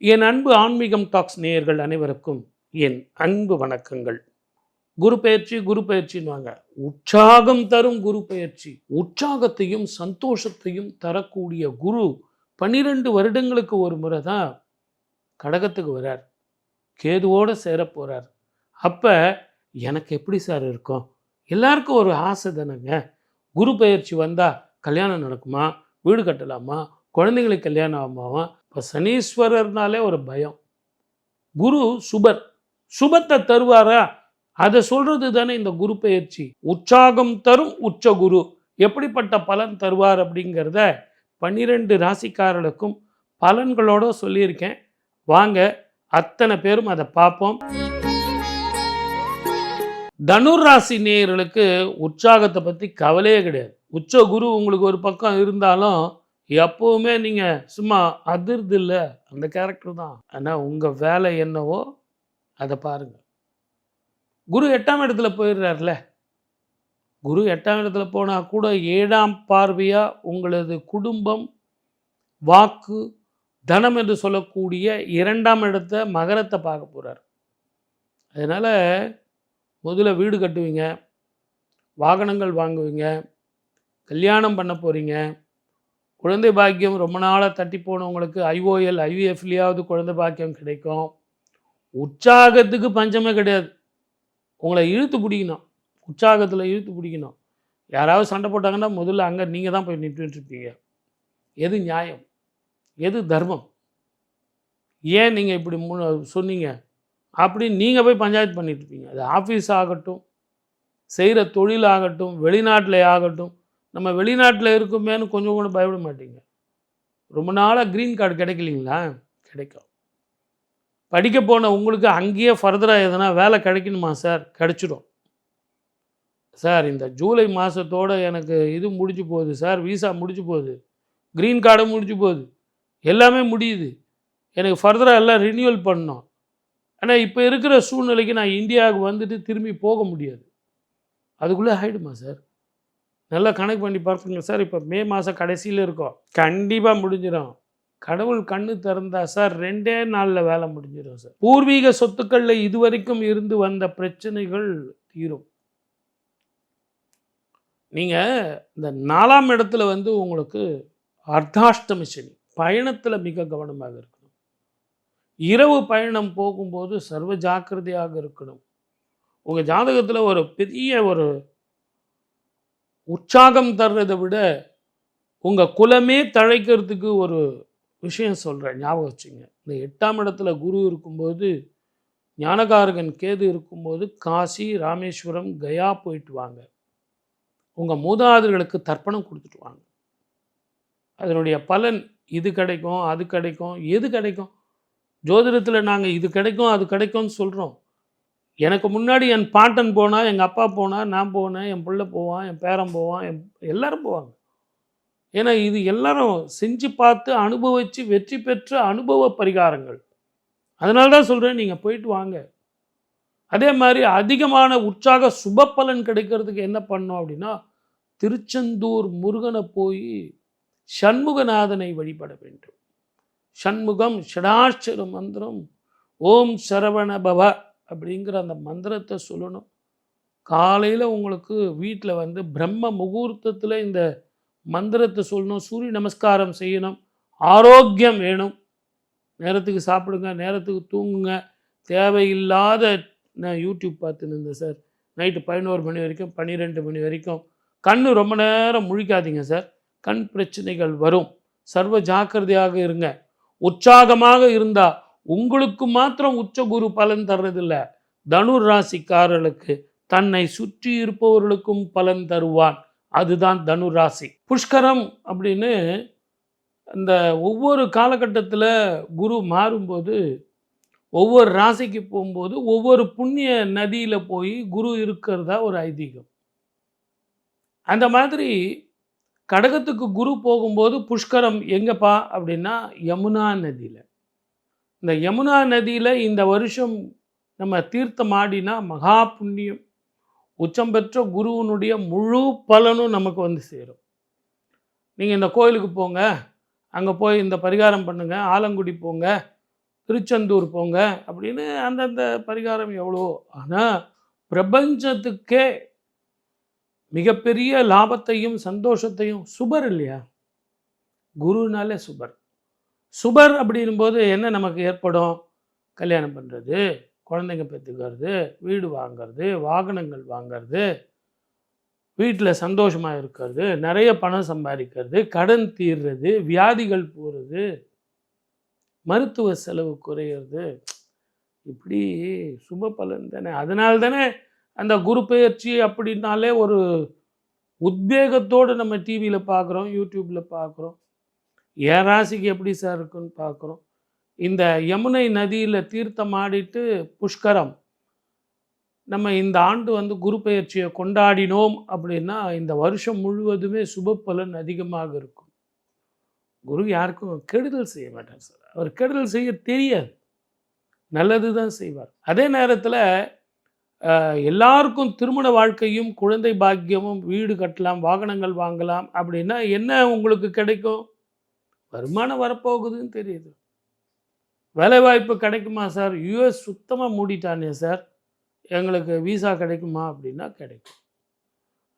என் அன்பு ஆன்மீகம் டாக்ஸ் நேயர்கள் அனைவருக்கும் என் அன்பு வணக்கங்கள். குரு பெயர்ச்சி குரு பெயர்ச்சின்வாங்க. உற்சாகம் தரும் குரு பெயர்ச்சி. உற்சாகத்தையும் சந்தோஷத்தையும் தரக்கூடிய குரு 12 வருடங்களுக்கு ஒரு முறை தான் கடகத்துக்கு வரார். கேதுவோடு சேரப்போகிறார். அப்போ எனக்கு எப்படி சார் இருக்கும்? எல்லாருக்கும் ஒரு ஆசை தானேங்க. குரு பெயர்ச்சி வந்தால் கல்யாணம் நடக்குமா, வீடு கட்டலாமா, குழந்தைங்களுக்கு கல்யாணம் ஆகுமாவா? இப்போ சனீஸ்வரர்னாலே ஒரு பயம். குரு சுபர், சுபத்தை தருவாரா? அதை சொல்கிறது தானே இந்த குரு பெயர்ச்சி. உற்சாகம் தரும் உச்ச குரு எப்படிப்பட்ட பலன் தருவார் அப்படிங்கிறத 12 ராசிக்காரர்களுக்கும் பலன்களோடு சொல்லியிருக்கேன். வாங்க அத்தனை பேரும் அதை பார்ப்போம். தனுர் ராசி நேயர்களுக்கு உற்சாகத்தை பற்றி கவலையே கிடையாது. உச்ச குரு உங்களுக்கு ஒரு பக்கம் இருந்தாலும் எப்போவுமே நீங்கள் சும்மா அதிர்து இல்லை, அந்த கேரக்டர் தான். ஆனால் உங்கள் வேலை என்னவோ அதை பாருங்கள். குரு 8ஆம் இடத்துல போயிடுறார்ல. குரு 8ஆம் இடத்துல போனால் கூட 7ஆம் பார்வையாக உங்களது குடும்பம், வாக்கு, தனம் என்று சொல்லக்கூடிய 2ஆம் இடத்தை மகரத்தை பார்க்க போகிறார். அதனால் முதல்ல வீடு கட்டுவீங்க, வாகனங்கள் வாங்குவீங்க, கல்யாணம் பண்ண போகிறீங்க, குழந்தை பாக்கியம் ரொம்ப நாளாக தட்டி போனவங்களுக்கு ஐஓஎல் ஐவிஎஃப்லேயாவது குழந்தை பாக்கியம் கிடைக்கும். உற்சாகத்துக்கு பஞ்சமே கிடையாது. உங்களை இழுத்து பிடிக்கணும், உற்சாகத்தில் இழுத்து பிடிக்கணும். யாராவது சண்டை போட்டாங்கன்னா முதல்ல அங்கே நீங்கள் தான் போய் நின்றுட்டுருப்பீங்க. எது நியாயம், எது தர்மம், ஏன் நீங்கள் இப்படி சொன்னீங்க அப்படின்னு நீங்கள் போய் பஞ்சாயத்து பண்ணிட்டுருப்பீங்க. அது ஆஃபீஸ் ஆகட்டும், செய்கிற தொழில் ஆகட்டும், வெளிநாட்டில் ஆகட்டும். நம்ம வெளிநாட்டில் இருக்குமேனு கொஞ்சம் கூட பயப்பட மாட்டீங்க. ரொம்ப நாளாக க்ரீன் கார்டு கிடைக்கலிங்களா? கிடைக்கும். படிக்க போன உங்களுக்கு அங்கேயே ஃபர்தராக எதனா வேலை கிடைக்கணுமா சார்? கிடைச்சிடும் சார். இந்த ஜூலை மாதத்தோடு எனக்கு இது முடிஞ்சு போகுது சார், விசா முடிஞ்சு போகுது, க்ரீன் கார்டும் முடிஞ்சு போகுது, எல்லாமே முடியுது. எனக்கு ஃபர்தராக எல்லாம் ரினியூவல் பண்ணணும். ஆனால் இப்போ இருக்கிற சூழ்நிலைக்கு நான் இந்தியாவுக்கு வந்துட்டு திரும்பி போக முடியாது. அதுக்குள்ளே ஆகிடுமா சார்? நல்லா கணக்கு பண்ணி பார்ப்பீங்க சார். இப்போ மே மாதம் கடைசியில் இருக்கோம், கண்டிப்பாக முடிஞ்சிடும். கடவுள் கண்ணு திறந்தா சார் 2 நாளில் வேலை முடிஞ்சிடும் சார். பூர்வீக சொத்துக்களில் இதுவரைக்கும் இருந்து வந்த பிரச்சனைகள் தீரும். நீங்கள் இந்த 4ஆம் இடத்துல உங்களுக்கு அர்த்தாஷ்டமி சனி, பயணத்தில் மிக கவனமாக இருக்கணும். இரவு பயணம் போகும்போது சர்வ ஜாக்கிரதையாக இருக்கணும். உங்கள் ஜாதகத்தில் ஒரு பெரிய ஒரு உற்சாகம் தர்றதை விட உங்கள் குலமே தழைக்கிறதுக்கு ஒரு விஷயம் சொல்கிறேன், ஞாபகம் வச்சுங்க. இந்த 8ஆம் இடத்துல குரு இருக்கும்போது, ஞானகாரகன் கேது இருக்கும்போது காசி, ராமேஸ்வரம், கயா போயிட்டு வாங்க. உங்கள் மூதாதையர்களுக்கு தர்ப்பணம் கொடுத்துட்டு வாங்க. அதனுடைய பலன் இது கிடைக்கும், அது கிடைக்கும். எது கிடைக்கும்? ஜோதிடத்தில் நாங்கள் இது கிடைக்கும் அது கிடைக்கும்னு சொல்கிறோம். எனக்கு முன்னாடி என் பாட்டன் போனால், எங்கள் அப்பா போனால், நான் போனேன், என் பிள்ளை போவான், என் பேரன் போவான், எல்லோரும் போவாங்க. ஏன்னா இது எல்லாரும் செஞ்சு பார்த்து அனுபவித்து வெற்றி பெற்ற அனுபவ பரிகாரங்கள். அதனால தான் சொல்கிறேன், நீங்கள் போயிட்டு வாங்க. அதே மாதிரி அதிகமான உற்சாக சுப பலன் கிடைக்கிறதுக்கு என்ன பண்ணோம் அப்படின்னா, திருச்செந்தூர் முருகனை போய் சண்முகநாதனை வழிபட வேண்டும். சண்முகம் ஷடாட்சர மந்திரம் ஓம் சரவண பவ அப்படிங்கிற அந்த மந்திரத்தை சொல்லணும். காலையில் உங்களுக்கு வீட்டில் பிரம்ம முகூர்த்தத்தில் இந்த மந்திரத்தை சொல்லணும். சூரிய நமஸ்காரம் செய்யணும். ஆரோக்கியம் வேணும். நேரத்துக்கு சாப்பிடுங்க, நேரத்துக்கு தூங்குங்க. தேவையில்லாத நான் யூடியூப் பார்த்துன்னு இருந்தேன் சார், நைட்டு 11 மணி வரைக்கும் 12 மணி வரைக்கும் கண் ரொம்ப நேரம் முழிக்காதீங்க சார், கண் பிரச்சனைகள் வரும். சர்வ ஜாக்கிரதையாக இருங்க. உற்சாகமாக இருந்தால் உங்களுக்கு மாத்திரம் உச்ச குரு பலன் தர்றதில்லை, தனுர் ராசிக்காரர்களுக்கு தன்னை சுற்றி இருப்பவர்களுக்கும் பலன் தருவான். அதுதான் தனுர் ராசி. புஷ்கரம் அப்படின்னு இந்த ஒவ்வொரு காலகட்டத்தில் குரு மாறும்போது, ஒவ்வொரு ராசிக்கு போகும்போது ஒவ்வொரு புண்ணிய நதியில் போய் குரு இருக்கிறதா ஒரு ஐதீகம். அந்த மாதிரி கடகத்துக்கு குரு போகும்போது புஷ்கரம் எங்கேப்பா அப்படின்னா யமுனா நதியில். இந்த யமுனா நதியில் இந்த வருஷம் நம்ம தீர்த்தம் ஆடினா மகா புண்ணியம். உச்சம் பெற்ற குருவனுடைய முழு பலனும் நமக்கு சேரும். நீங்கள் இந்த கோயிலுக்கு போங்க, அங்கே போய் இந்த பரிகாரம் பண்ணுங்கள், ஆலங்குடி போங்க, திருச்செந்தூர் போங்க அப்படின்னு அந்தந்த பரிகாரம் எவ்வளோ. ஆனால் பிரபஞ்சத்துக்கே மிகப்பெரிய லாபத்தையும் சந்தோஷத்தையும் சுபர் இல்லையா, குருனாலே சுபர். சுபர் அப்படின்போது என்ன நமக்கு ஏற்படும்? கல்யாணம் பண்ணுறது, குழந்தைங்க பெற்றுக்கிறது, வீடு வாங்கிறது, வாகனங்கள் வாங்கிறது, வீட்டில் சந்தோஷமாக இருக்கிறது, நிறைய பணம் சம்பாதிக்கிறது, கடன் தீர்றது, வியாதிகள் போகிறது, மருத்துவ செலவு குறையிறது. இப்படி சுப பலன் தானே. அதனால தானே அந்த குரு பெயர்ச்சி அப்படின்னாலே ஒரு உத்வேகத்தோடு நம்ம டிவியில் பார்க்குறோம், யூடியூப்பில் பார்க்குறோம். என் ராசிக்கு எப்படி சார் இருக்குன்னு பார்க்குறோம். இந்த யமுனை நதியில் தீர்த்தம் ஆடிட்டு புஷ்கரம் நம்ம இந்த ஆண்டு வந்து குரு பெயர்ச்சியை கொண்டாடினோம் அப்படின்னா இந்த வருஷம் முழுவதுமே சுப பலன் அதிகமாக இருக்கும். குரு யாருக்கும் கெடுதல் செய்ய மாட்டார் சார். அவர் கெடுதல் செய்ய தெரியாது, நல்லது தான் செய்வார். அதே நேரத்தில் எல்லாருக்கும் திருமண வாழ்க்கையும் குழந்தை பாக்கியமும் வீடு கட்டலாம், வாகனங்கள் வாங்கலாம் அப்படின்னா என்ன உங்களுக்கு கிடைக்கும்? வருமானம் வரப்போகுதுன்னு தெரியுது. வேலைவாய்ப்பு கிடைக்குமா சார்? யூஎஸ் சுத்தமாக மூடிட்டானே சார், எங்களுக்கு விசா கிடைக்குமா அப்படின்னா கிடைக்கும்.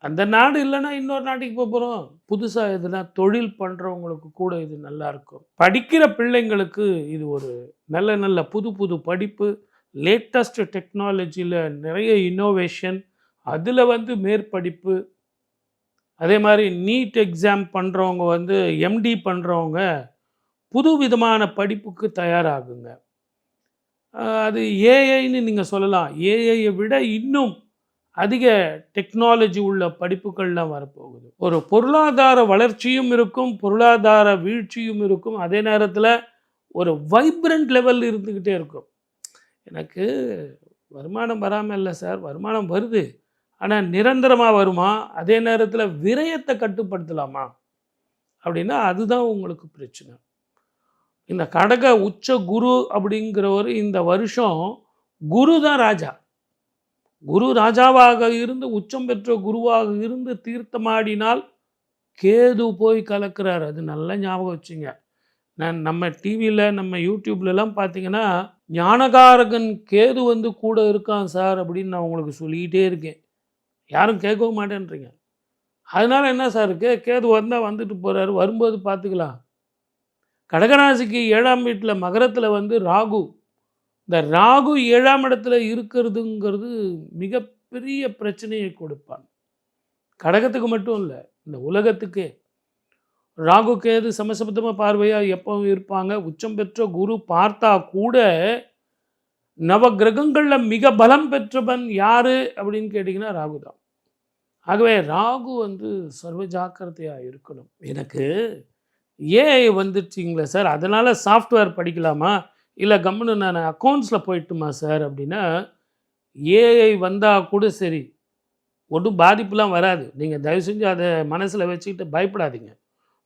அந்த நாடு இல்லைன்னா இன்னொரு நாட்டுக்கு போகிறோம். புதுசாக எதுனா தொழில் பண்ணுறவங்களுக்கு கூட இது நல்லாயிருக்கும். படிக்கிற பிள்ளைங்களுக்கு இது ஒரு நல்ல நல்ல புது புது படிப்பு, லேட்டஸ்ட் டெக்னாலஜியில் நிறைய இன்னோவேஷன், அதில் வந்து மேற்படிப்பு. அதே மாதிரி நீட் எக்ஸாம் பண்ணுறவங்க வந்து எம்டி பண்ணுறவங்க புது விதமான படிப்புக்கு தயாராகுங்க. அது ஏஐன்னு நீங்கள் சொல்லலாம். ஏஐயை விட இன்னும் அதிக டெக்னாலஜி உள்ள படிப்புகள்லாம் வரப்போகுது. ஒரு பொருளாதார வளர்ச்சியும் இருக்கும், பொருளாதார வீழ்ச்சியும் இருக்கும். அதே நேரத்தில் ஒரு வைப்ரண்ட் லெவல் இருந்துக்கிட்டே இருக்கும். எனக்கு வருமானம் வராமல் இல்லை சார், வருமானம் வருது, ஆனால் நிரந்தரமாக வருமா? அதே நேரத்தில் விரயத்தை கட்டுப்படுத்தலாமா அப்படின்னா அதுதான் உங்களுக்கு பிரச்சனை. இந்த கடக உச்ச குரு அப்படிங்கிறவர் இந்த வருஷம் குரு தான் ராஜா. குரு ராஜாவாக இருந்து உச்சம் பெற்ற குருவாக இருந்து தீர்த்தமாடினால் கேது போய் கலக்கிறார். அது நல்லா ஞாபகம் வச்சுங்க. நம்ம டிவியில் நம்ம யூடியூப்லலாம் பார்த்தீங்கன்னா ஞானகாரகன் கேது வந்து கூட இருக்கான் சார் அப்படின்னு நான் உங்களுக்கு சொல்லிக்கிட்டே இருக்கேன். யாரும் கேட்கவும் மாட்டேன்றீங்க. அதனால் என்ன சார் இருக்குது, கேது வந்தால் வந்துட்டு போகிறாரு, வரும்போது பார்த்துக்கலாம். கடகராசிக்கு 7ஆம் வீட்டில் மகரத்தில் வந்து ராகு. இந்த ராகு 7ஆம் இடத்துல இருக்கிறதுங்கிறது மிகப்பெரிய பிரச்சனையை கொடுப்பான். கடகத்துக்கு மட்டும் இல்லை, இந்த உலகத்துக்கே. ராகு கேது சமசப்தமாக பார்வையாக எப்பவும் இருப்பாங்க. உச்சம் பெற்ற குரு பார்த்தா கூட நவ கிரகங்களில் மிக பலம் பெற்றவன் யார் அப்படின்னு கேட்டிங்கன்னா ராகு தான். ஆகவே ராகு வந்து சர்வ ஜாக்கிரதையாக இருக்கணும். எனக்கு ஏஐ வந்துடுச்சிங்களே சார், அதனால் சாஃப்ட்வேர் படிக்கலாமா, இல்லை கம்முன்னு நான் அக்கௌண்ட்ஸில் போயிட்டுமா சார் அப்படின்னா, ஏஐ வந்தால் கூட சரி, ஒன்றும் பாதிப்புலாம் வராது. நீங்கள் தயவு செஞ்சு அதை மனசில் வச்சுக்கிட்டு பயப்படாதீங்க.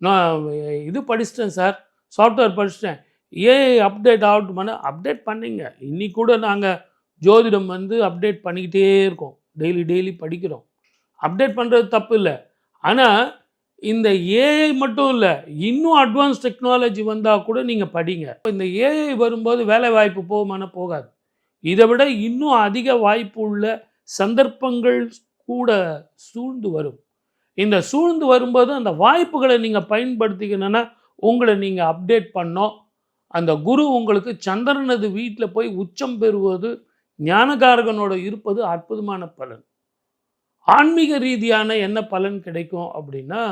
நான் இது படிச்சிட்டேன் சார், சாஃப்ட்வேர் படிச்சிட்டேன், ஏஐ அப்டேட் ஆகட்டுமானா அப்டேட் பண்ணிங்க. இன்றைக்கி கூட நாங்கள் ஜோதிடம் வந்து அப்டேட் பண்ணிக்கிட்டே இருக்கோம், டெய்லி படிக்கிறோம். அப்டேட் பண்ணுறது தப்பு இல்லை. ஆனால் இந்த ஏஐ மட்டும் இல்லை, இன்னும் அட்வான்ஸ் டெக்னாலஜி வந்தால் கூட நீங்கள் படிங்க. இந்த ஏஐ வரும்போது வேலை வாய்ப்பு போகுமானா போகாது. இதை விட இன்னும் அதிக வாய்ப்பு உள்ள சந்தர்ப்பங்கள் கூட சூழ்ந்து வரும். இந்த சூழ்ந்து வரும்போது அந்த வாய்ப்புகளை நீங்கள் பயன்படுத்திக்கணுன்னா உங்களை நீங்கள் அப்டேட் பண்ணோம். அந்த குரு உங்களுக்கு சந்திரனது வீட்டில் போய் உச்சம் பெறுவது, ஞானகாரகனோட இருப்பது அற்புதமான பலன். ஆன்மீக ரீதியான என்ன பலன் கிடைக்கும் அப்படின்னா,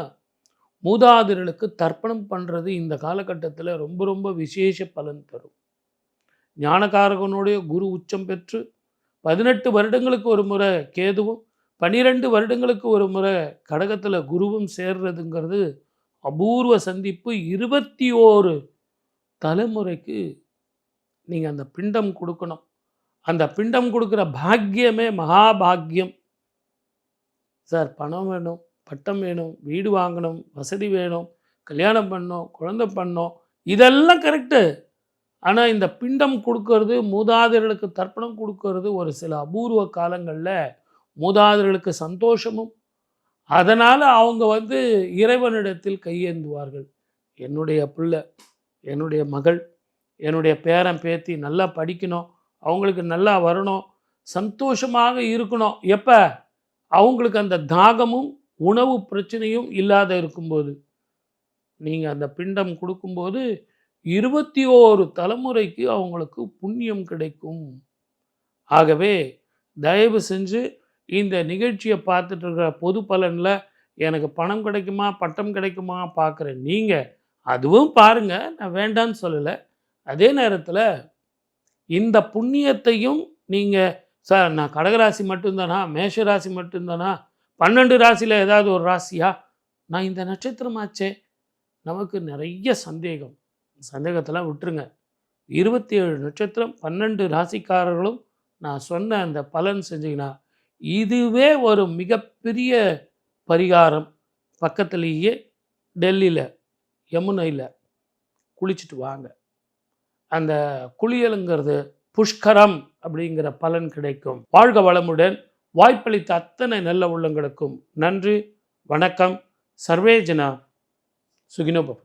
மூதாதையர்களுக்கு தர்ப்பணம் பண்ணுறது இந்த காலகட்டத்தில் ரொம்ப ரொம்ப விசேஷ பலன் தரும். ஞானகாரகனுடைய குரு உச்சம் பெற்று 18 வருடங்களுக்கு ஒரு முறை கேதுவும் 12 வருடங்களுக்கு ஒரு முறை கடகத்தில் குருவும் சேர்றதுங்கிறது அபூர்வ சந்திப்பு. 21 தலைமுறைக்கு நீங்கள் அந்த பிண்டம் கொடுக்கணும். அந்த பிண்டம் கொடுக்குற பாக்கியமே மகாபாக்கியம் சார். பணம் வேணும், பட்டம் வேணும், வீடு வாங்கணும், வசதி வேணும், கல்யாணம் பண்ணணும், குழந்தை பண்ணணும், இதெல்லாம் கரெக்டு. ஆனால் இந்த பிண்டம் கொடுக்கறது, மூதாதையர்களுக்கு தர்ப்பணம் கொடுக்கறது ஒரு சில அபூர்வ காலங்களில் மூதாதையர்களுக்கு சந்தோஷமும், அதனால் அவங்க வந்து இறைவனிடத்தில் கையேந்துவார்கள். என்னுடைய பிள்ளை, என்னுடைய மகள் என்னுடைய பேரன் பேத்தி நல்லா படிக்கணும், அவங்களுக்கு நல்லா வரணும், சந்தோஷமாக இருக்கணும். எப்போ? அவங்களுக்கு அந்த தாகமும் உணவு பிரச்சனையும் இல்லாத இருக்கும்போது. நீங்கள் அந்த பிண்டம் கொடுக்கும்போது 21 தலைமுறைக்கு அவங்களுக்கு புண்ணியம் கிடைக்கும். ஆகவே தயவு செஞ்சு இந்த நிகழ்ச்சியை பார்த்துட்டு இருக்கிற பொது பலனில் எனக்கு பணம் கிடைக்குமா பட்டம் கிடைக்குமா பார்க்குற நீங்கள் அதுவும் பாருங்கள், நான் வேண்டான்னு சொல்லலை. அதே நேரத்தில் இந்த புண்ணியத்தையும் நீங்கள் சார் நான் கடகராசி மட்டும்தானா, மேஷ ராசி மட்டும்தானா, 12 ராசியில் ஏதாவது ஒரு ராசியா, நான் இந்த நட்சத்திரமாச்சே, நமக்கு நிறைய சந்தேகம். சந்தேகத்தெல்லாம் விட்டுருங்க. 27 நட்சத்திரம் 12 ராசிக்காரர்களும் நான் சொன்ன அந்த பலன் செஞ்சீங்கன்னா இதுவே ஒரு மிகப்பெரிய பரிகாரம். பக்கத்துலேயே டெல்லியில் யமுனையில் குளிச்சுட்டு வாங்க. அந்த குளியலுங்கிறது புஷ்கரம் அப்படிங்கிற பலன் கிடைக்கும். வாழ்க வளமுடன். வாய்ப்பளித்த அத்தனை நல்ல உள்ளங்களுக்கும் நன்றி. வணக்கம். சர்வே ஜனா சுகினோ பவந்து.